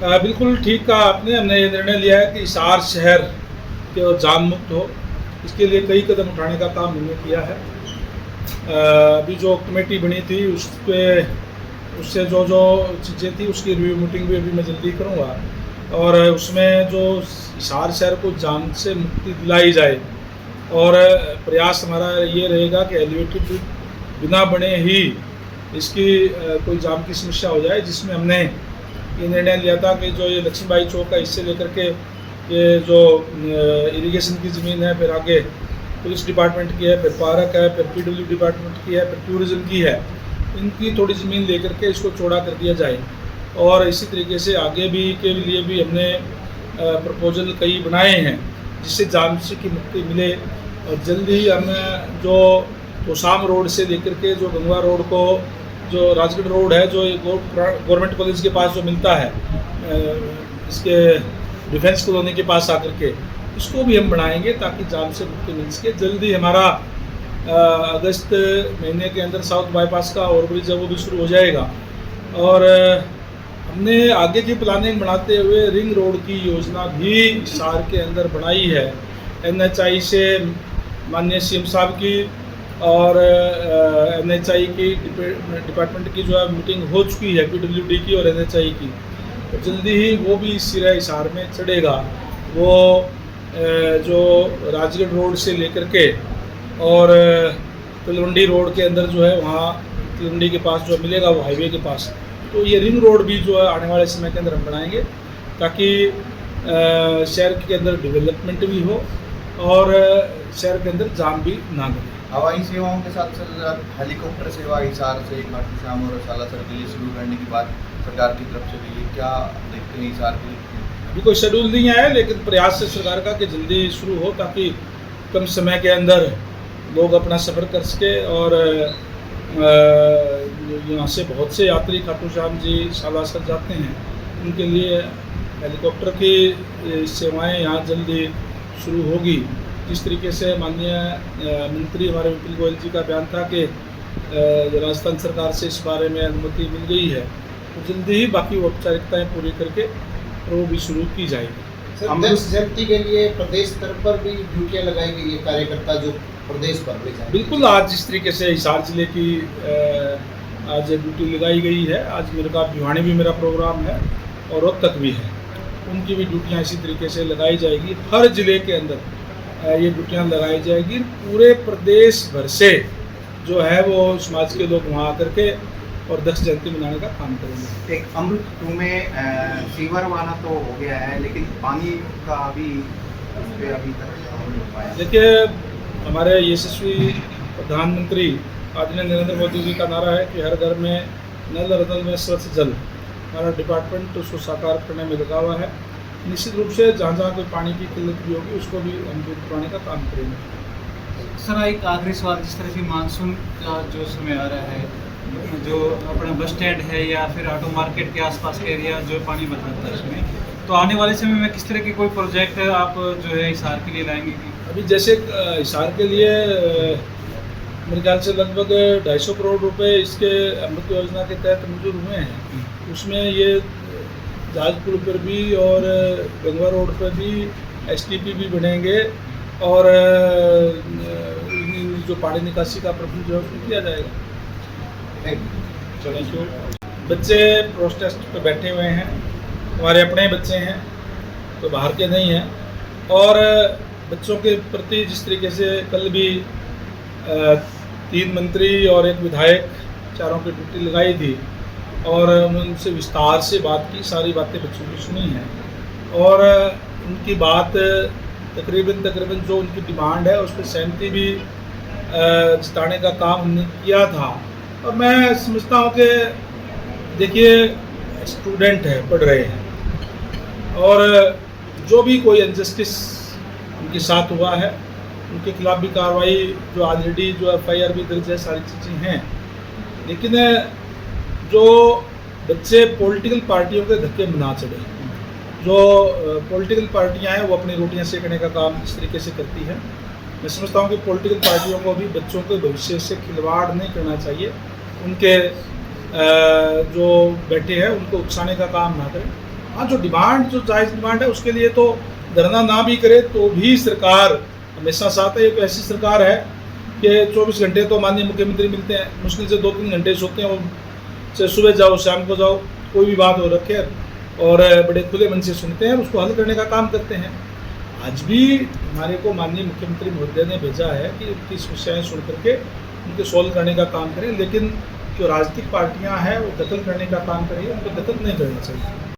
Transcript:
बिल्कुल ठीक कहा आपने। हमने ये निर्णय लिया है कि हिसार शहर के जाम मुक्त हो, इसके लिए कई कदम उठाने का काम हमने किया है। अभी जो कमेटी बनी थी उस पे उससे जो जो चीज़ें थी उसकी रिव्यू मीटिंग भी अभी मैं जल्दी करूँगा और उसमें जो हिसार शहर को जाम से मुक्ति दिलाई जाए और प्रयास हमारा ये रहेगा कि एलिवेटेड बिना बने ही इसकी कोई जाम की समस्या हो जाए, जिसमें हमने ये निर्णय लिया था कि जो ये लक्ष्मीबाई चौक है इससे लेकर के ये जो इरिगेशन की ज़मीन है, फिर आगे पुलिस डिपार्टमेंट की है, फिर पार्क है, फिर पीडब्ल्यू डिपार्टमेंट की है, फिर टूरिज़्म की है, इनकी थोड़ी ज़मीन लेकर के इसको चौड़ा कर दिया जाए। और इसी तरीके से आगे भी के लिए भी हमने प्रपोजल कई बनाए हैं जिससे जाम से की मुक्ति मिले। और जल्द ही हम जो तोशाम रोड से लेकर के जो गंगवा रोड को, जो राजगढ़ रोड है, जो गवर्नमेंट कॉलेज के पास जो मिलता है इसके डिफेंस कॉलोनी के पास आकर के, इसको भी हम बनाएंगे ताकि जाम से मुक्ति मिल सके। जल्दी हमारा अगस्त महीने के अंदर साउथ बाईपास का ओवरब्रिज है वो भी शुरू हो जाएगा। और हमने आगे की प्लानिंग बनाते हुए रिंग रोड की योजना भी हिसार के अंदर बनाई है। NHI से माननीय CM साहब की और NHI की डिपार्टमेंट की जो है मीटिंग हो चुकी है, PWD की और NHI की, तो जल्दी ही वो भी सिरा हिसार में चढ़ेगा। वो जो राजगढ़ रोड से लेकर के और तलवंडी रोड के अंदर जो है वहाँ तलवंडी के पास जो मिलेगा वो हाईवे के पास, तो ये रिंग रोड भी जो है आने वाले समय के अंदर हम बनाएंगे ताकि शहर के अंदर डेवलपमेंट भी हो और शहर के अंदर जाम भी ना लगे। हवाई सेवाओं के साथ साथ हेलीकॉप्टर सेवा हिसार से माटीसाम और सालासर के लिए शुरू करने की बात सरकार की तरफ से भी है, क्या देखते हैं हिसार के लिए? अभी कोई शेड्यूल नहीं आया है, लेकिन प्रयास है सरकार का कि जल्दी शुरू हो ताकि कम समय के अंदर लोग अपना सफ़र कर सके। और यहाँ से बहुत से यात्री खाटू श्याम जी सालासर जाते हैं, उनके लिए हेलीकॉप्टर की सेवाएं यहाँ जल्दी शुरू होगी। जिस तरीके से माननीय मंत्री हमारे विपिन गोयल जी का बयान था कि राजस्थान सरकार से इस बारे में अनुमति मिल गई है, तो जल्दी ही बाकी औपचारिकताएँ पूरी करके वो भी शुरू की जाएगी। सर, देश जब्ती के लिए प्रदेश स्तर पर भी ड्यूटियाँ लगाई गई है, कार्यकर्ता जो प्रदेश पर भी जाए। बिल्कुल, आज जिस तरीके से हिसार जिले की आज ड्यूटी लगाई गई है, आज मेरे का भिवानी भी मेरा प्रोग्राम है और रोहतक भी है, उनकी भी ड्यूटियाँ इसी तरीके से लगाई जाएगी। हर ज़िले के अंदर ये ड्यूटियाँ लगाई जाएगी। पूरे प्रदेश भर से जो है वो समाज के लोग वहाँ आकर के और दक्ष जयंती मनाने का काम करेंगे। एक अमृत 2 में सीवर वाला तो हो गया है, लेकिन पानी का अभी उस पर अभी तक नहीं हो पाया। देखिए, हमारे यशस्वी प्रधानमंत्री आदरणीय नरेंद्र मोदी जी का नारा है कि हर घर में नल और नल में स्वच्छ जल। हमारा डिपार्टमेंट उसको साकार करने में लगा हुआ है। निश्चित रूप से जहाँ जहाँ कोई पानी की किल्लत भी होगी उसको भी हम दूर करवाने का काम करेंगे। सर, एक आखिरी सवाल, जिस तरह से मानसून का जो समय आ रहा है, जो अपना बस स्टैंड है या फिर ऑटो मार्केट के आसपास के एरिया जो पानी भर जाता है इसमें, तो आने वाले समय में किस तरह के कोई प्रोजेक्ट आप जो है हिसार के लिए लाएंगे? अभी जैसे हिसार के लिए मेरे ख्याल से लगभग 250 करोड़ रुपए इसके अमृत योजना के तहत मंजूर हुए हैं। उसमें ये जहाज पुल पर भी और गंगवा रोड पर भी STP भी बनेंगे और जो पानी निकासी का प्रबंध जो है किया जाएगा। Thank you. बच्चे प्रोटेस्ट पे बैठे हुए हैं, हमारे अपने बच्चे हैं, तो बाहर के नहीं हैं। और बच्चों के प्रति जिस तरीके से कल भी 3 मंत्री और 1 विधायक, चारों की ड्यूटी लगाई थी और उनसे विस्तार से बात की, सारी बातें बच्चों की सुनी हैं और उनकी बात तकरीबन जो उनकी डिमांड है उस पर सहमति भी जताने का काम हमने किया था। और मैं समझता हूँ कि देखिए, स्टूडेंट है, पढ़ रहे हैं और जो भी कोई इनजस्टिस उनके साथ हुआ है उनके खिलाफ भी कार्रवाई, जो ऑलरेडी जो FIR भी दर्ज है, सारी चीज़ें हैं। लेकिन जो बच्चे पॉलिटिकल पार्टियों के धक्के में ना चढ़े, जो पॉलिटिकल पार्टियां हैं वो अपनी रोटियां सेकने का काम इस तरीके से करती है। मैं समझता हूँ कि पॉलिटिकल पार्टियों को भी बच्चों के भविष्य से खिलवाड़ नहीं करना चाहिए। उनके जो बैठे हैं उनको उकसाने का काम ना करें। हाँ, जो डिमांड, जो जायज़ डिमांड है उसके लिए तो धरना ना भी करे तो भी सरकार हमेशा साथ है। एक ऐसी सरकार है कि 24 घंटे तो माननीय मुख्यमंत्री मिलते हैं, मुश्किल से 2-3 घंटे सोते हैं, वो चाहे सुबह जाओ शाम को जाओ, कोई भी बात हो रखे और बड़े खुले मन से सुनते हैं, उसको हल करने का काम करते हैं। आज भी हमारे को माननीय मुख्यमंत्री महोदय ने भेजा है कि उनकी समस्याएं सुन करके उनको सॉल्व करने का काम करें, लेकिन जो राजनीतिक पार्टियां हैं वो दखल करने का काम करें, उनको दखल नहीं करना चाहिए।